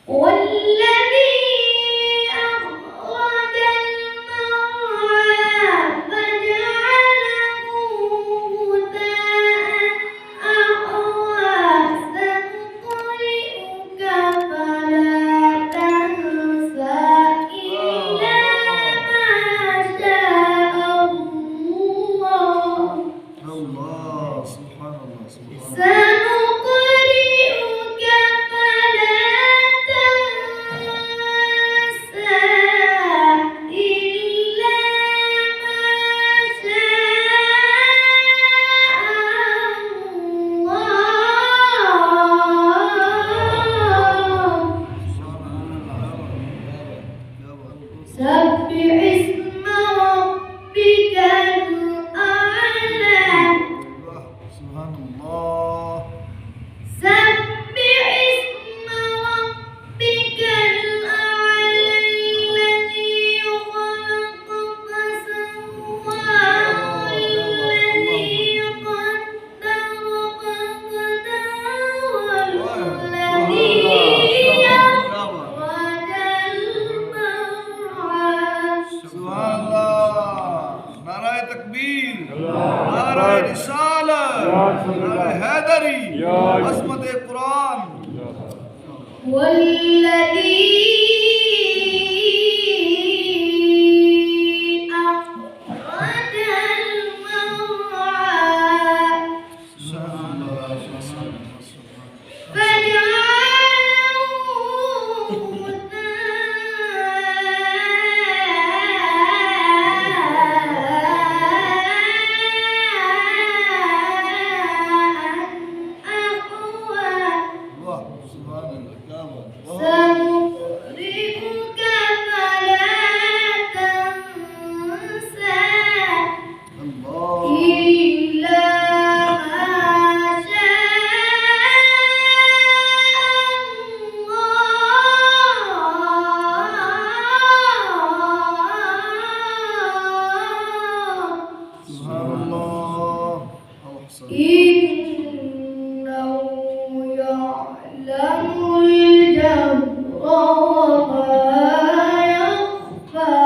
والذي أخرج المرعى فجعله غثاء أحوى سنقرئك فلا تنسى إلا ما شاء الله. سبحان الله سبحان الله. سنقرئك فلا تنسى إلا ما شاء الله. سبح اسم ربك الأعلى. سبحان الله. سبح اسم ربك الأعلى الذي خلق فسوى والذي قدر فهدى والذي أخرج المرعى. سبحان الله. नाराए तकबीर, नाराए रिसालत, नाराए हैदरी, अज़मत कुरान. والذي أخرج المرعى فجعله غثاء أحوى سبحان الله. سنقرئك فلا تنسى إلا ما شاء الله. إنه يعلم الجهر وما يخفى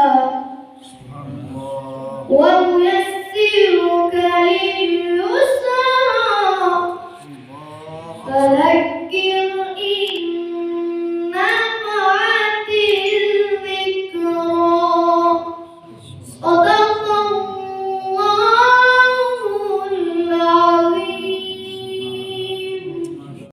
ونيسرك لليسرى فذكر